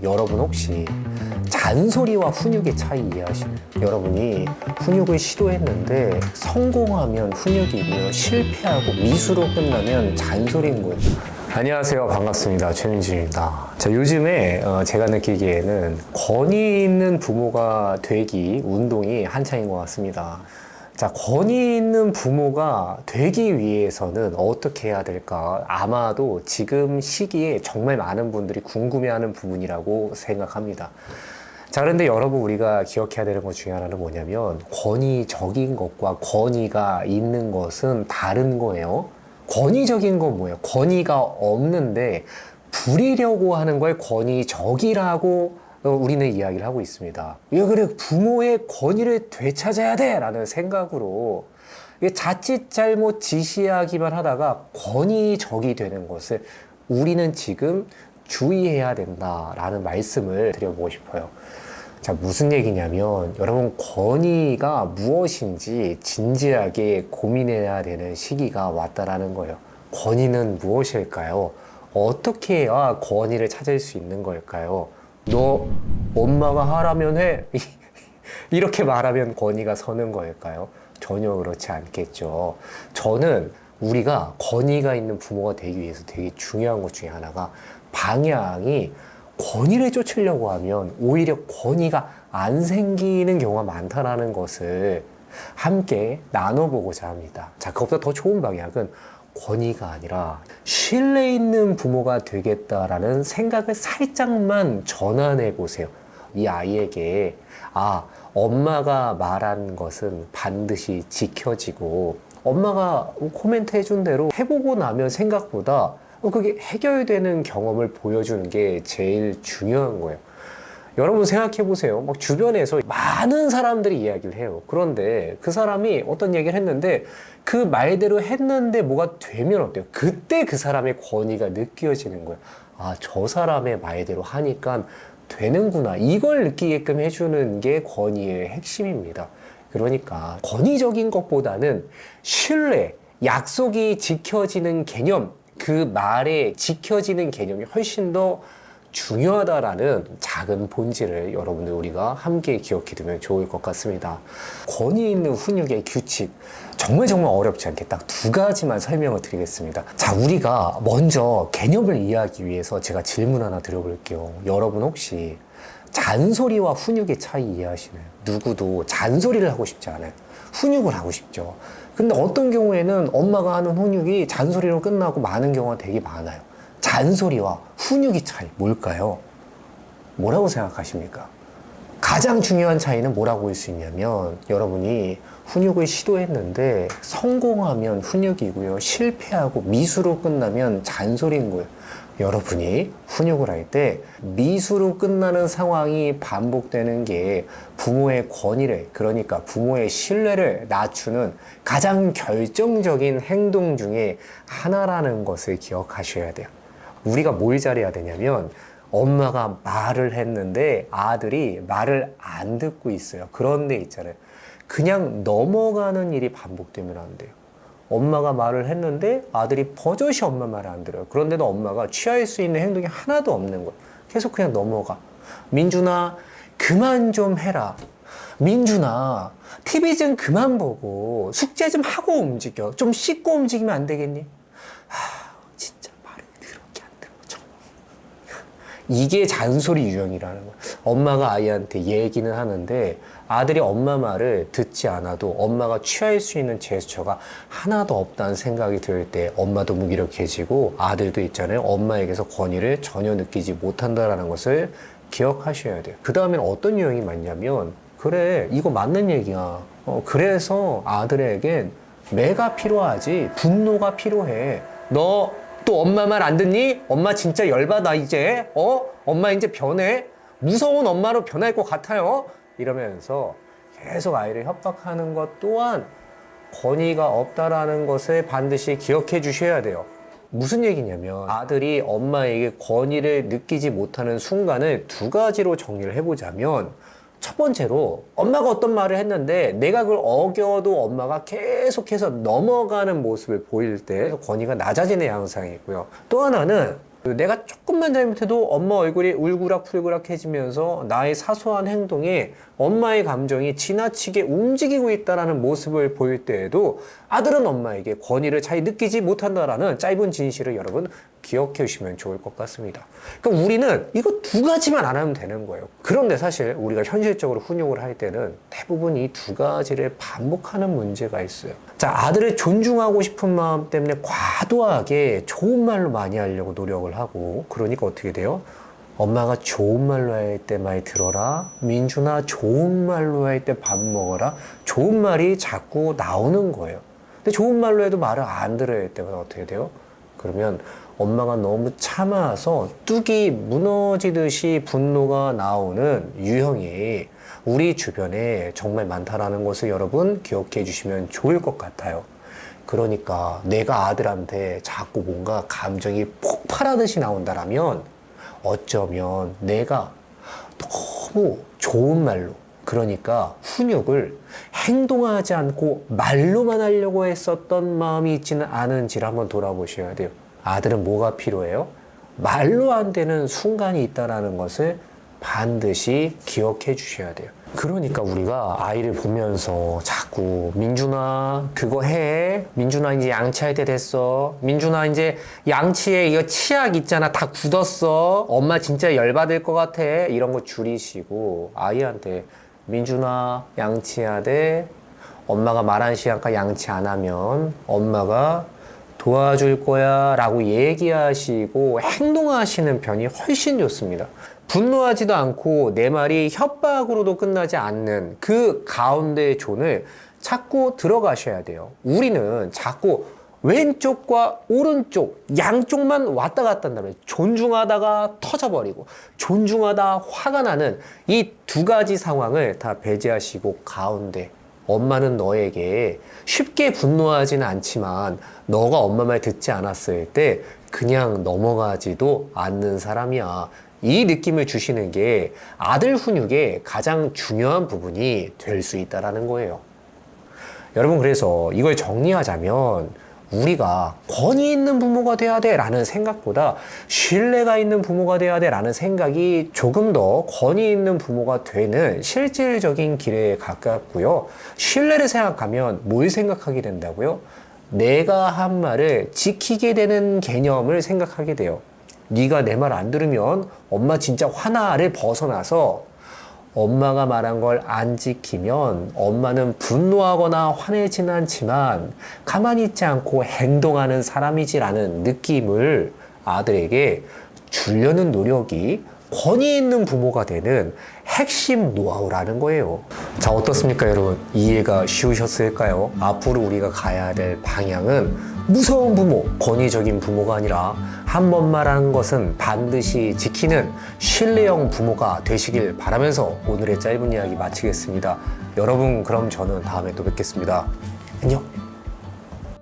여러분 혹시 잔소리와 훈육의 차이 이해하시나요? 여러분이 훈육을 시도했는데 성공하면 훈육이고요, 실패하고 미수로 끝나면 잔소리인 거예요. 안녕하세요, 반갑습니다. 최민준입니다. 자, 요즘에 제가 느끼기에는 권위 있는 부모가 되기 운동이 한창인 것 같습니다. 자, 권위 있는 부모가 되기 위해서는 어떻게 해야 될까? 아마도 지금 시기에 정말 많은 분들이 궁금해하는 부분이라고 생각합니다. 자, 그런데 여러분, 우리가 기억해야 되는 것 중에 하나는 뭐냐면, 권위적인 것과 권위가 있는 것은 다른 거예요. 권위적인 건 뭐예요? 권위가 없는데 부리려고 하는 걸 권위적이라고 우리는 이야기를 하고 있습니다. 왜 그래? 부모의 권위를 되찾아야 돼! 라는 생각으로 자칫 잘못 지시하기만 하다가 권위적이 되는 것을 우리는 지금 주의해야 된다라는 말씀을 드려보고 싶어요. 자, 무슨 얘기냐면, 여러분, 권위가 무엇인지 진지하게 고민해야 되는 시기가 왔다라는 거예요. 권위는 무엇일까요? 어떻게 해야 권위를 찾을 수 있는 걸까요? 너 엄마가 하라면 해. 이렇게 말하면 권위가 서는 걸까요? 전혀 그렇지 않겠죠. 저는 우리가 권위가 있는 부모가 되기 위해서 되게 중요한 것 중에 하나가, 방향이 권위를 쫓으려고 하면 오히려 권위가 안 생기는 경우가 많다는 것을 함께 나눠보고자 합니다. 자, 그것보다 더 좋은 방향은 권위가 아니라 신뢰 있는 부모가 되겠다라는 생각을 살짝만 전환해 보세요. 이 아이에게, 엄마가 말한 것은 반드시 지켜지고, 엄마가 코멘트 해준 대로 해보고 나면 생각보다 그게 해결되는 경험을 보여주는 게 제일 중요한 거예요. 여러분 생각해 보세요. 막 주변에서 많은 사람들이 이야기를 해요. 그런데 그 사람이 어떤 얘기를 했는데 그 말대로 했는데 뭐가 되면 어때요? 그때 그 사람의 권위가 느껴지는 거예요. 저 사람의 말대로 하니까 되는구나. 이걸 느끼게끔 해주는 게 권위의 핵심입니다. 그러니까 권위적인 것보다는 신뢰, 약속이 지켜지는 개념, 그 말에 지켜지는 개념이 훨씬 더 중요하다라는 작은 본질을 여러분들 우리가 함께 기억해 두면 좋을 것 같습니다. 권위 있는 훈육의 규칙, 정말 어렵지 않게 딱 두 가지만 설명을 드리겠습니다. 자, 우리가 먼저 개념을 이해하기 위해서 제가 질문 하나 드려볼게요. 여러분 혹시 잔소리와 훈육의 차이 이해하시나요? 누구도 잔소리를 하고 싶지 않아요. 훈육을 하고 싶죠. 근데 어떤 경우에는 엄마가 하는 훈육이 잔소리로 끝나고 많은 경우가 되게 많아요. 잔소리와 훈육의 차이 뭘까요? 뭐라고 생각하십니까? 가장 중요한 차이는 뭐라고 볼 수 있냐면, 여러분이 훈육을 시도했는데 성공하면 훈육이고요, 실패하고 미수로 끝나면 잔소리인 거예요. 여러분이 훈육을 할 때 미수로 끝나는 상황이 반복되는 게 부모의 권위를, 그러니까 부모의 신뢰를 낮추는 가장 결정적인 행동 중에 하나라는 것을 기억하셔야 돼요. 우리가 뭘 잘해야 되냐면, 엄마가 말을 했는데 아들이 말을 안 듣고 있어요. 그런데 있잖아요, 그냥 넘어가는 일이 반복되면 안 돼요. 엄마가 말을 했는데 아들이 버젓이 엄마 말을 안 들어요. 그런데도 엄마가 취할 수 있는 행동이 하나도 없는 거예요. 계속 그냥 넘어가. 민준아, 그만 좀 해라. 민준아, TV 좀 그만 보고 숙제 좀 하고 움직여. 좀 씻고 움직이면 안 되겠니? 진짜 말을 그렇게 안 들어. 정말. 이게 잔소리 유형이라는 거예요. 엄마가 아이한테 얘기는 하는데 아들이 엄마 말을 듣지 않아도 엄마가 취할 수 있는 제스처가 하나도 없다는 생각이 들 때 엄마도 무기력해지고 아들도 있잖아요, 엄마에게서 권위를 전혀 느끼지 못한다는 것을 기억하셔야 돼요. 그 다음엔 어떤 유형이 많냐면, 그래, 이거 맞는 얘기야. 그래서 아들에겐 매가 필요하지 분노가 필요해. 너 또 엄마 말 안 듣니? 엄마 진짜 열받아 이제. 엄마 이제 변해. 무서운 엄마로 변할 것 같아요. 이러면서 계속 아이를 협박하는 것 또한 권위가 없다라는 것을 반드시 기억해 주셔야 돼요. 무슨 얘기냐면, 아들이 엄마에게 권위를 느끼지 못하는 순간을 두 가지로 정리를 해보자면, 첫 번째로 엄마가 어떤 말을 했는데 내가 그걸 어겨도 엄마가 계속해서 넘어가는 모습을 보일 때 권위가 낮아지는 양상이 있고요. 또 하나는 내가 조금만 잘못해도 엄마 얼굴이 울그락불그락해지면서 나의 사소한 행동에 엄마의 감정이 지나치게 움직이고 있다는 모습을 보일 때에도 아들은 엄마에게 권위를 잘 느끼지 못한다라는 짧은 진실을 여러분 기억해 주시면 좋을 것 같습니다. 그러니까 우리는 이거 두 가지만 안 하면 되는 거예요. 그런데 사실 우리가 현실적으로 훈육을 할 때는 대부분 이 두 가지를 반복하는 문제가 있어요. 자, 아들을 존중하고 싶은 마음 때문에 과도하게 좋은 말로 많이 하려고 노력을 하고, 그러니까 어떻게 돼요? 엄마가 좋은 말로 할 때 많이 들어라. 민준아, 좋은 말로 할 때 밥 먹어라. 좋은 말이 자꾸 나오는 거예요. 근데 좋은 말로 해도 말을 안 들어야 할 때마다 어떻게 돼요? 그러면 엄마가 너무 참아서 뚝이 무너지듯이 분노가 나오는 유형이 우리 주변에 정말 많다라는 것을 여러분 기억해 주시면 좋을 것 같아요. 그러니까 내가 아들한테 자꾸 뭔가 감정이 폭발하듯이 나온다라면 어쩌면 내가 너무 좋은 말로, 그러니까 훈육을 행동하지 않고 말로만 하려고 했었던 마음이 있지는 않은지를 한번 돌아보셔야 돼요. 아들은 뭐가 필요해요? 말로 안 되는 순간이 있다는 것을 반드시 기억해 주셔야 돼요. 그러니까 우리가 아이를 보면서 자꾸 민준아 그거 해, 민준아 이제 양치할 때 됐어, 민준아 이제 양치에 이거 치약 있잖아 다 굳었어, 엄마 진짜 열받을 것 같아, 이런 거 줄이시고 아이한테 민준아 양치해야 돼, 엄마가 말한 시간까지 양치 안 하면 엄마가 도와줄 거야 라고 얘기하시고 행동하시는 편이 훨씬 좋습니다. 분노하지도 않고 내 말이 협박으로도 끝나지 않는 그 가운데의 존을 찾고 들어가셔야 돼요. 우리는 자꾸 왼쪽과 오른쪽 양쪽만 왔다 갔다 한다면 존중하다가 터져버리고 존중하다 화가 나는 이 두 가지 상황을 다 배제하시고 가운데, 엄마는 너에게 쉽게 분노하지는 않지만 너가 엄마 말 듣지 않았을 때 그냥 넘어가지도 않는 사람이야. 이 느낌을 주시는 게 아들 훈육의 가장 중요한 부분이 될 수 있다는 거예요. 여러분, 그래서 이걸 정리하자면 우리가 권위 있는 부모가 돼야 돼 라는 생각보다 신뢰가 있는 부모가 돼야 돼 라는 생각이 조금 더 권위 있는 부모가 되는 실질적인 길에 가깝고요. 신뢰를 생각하면 뭘 생각하게 된다고요? 내가 한 말을 지키게 되는 개념을 생각하게 돼요. 네가 내 말 안 들으면 엄마 진짜 화나를 벗어나서 엄마가 말한 걸 안 지키면 엄마는 분노하거나 화내지는 않지만 가만히 있지 않고 행동하는 사람이지라는 느낌을 아들에게 주려는 노력이 권위 있는 부모가 되는 핵심 노하우라는 거예요. 자, 어떻습니까, 여러분? 이해가 쉬우셨을까요? 앞으로 우리가 가야 될 방향은 무서운 부모, 권위적인 부모가 아니라 한 번 말한 것은 반드시 지키는 신뢰형 부모가 되시길 바라면서 오늘의 짧은 이야기 마치겠습니다. 여러분, 그럼 저는 다음에 또 뵙겠습니다. 안녕.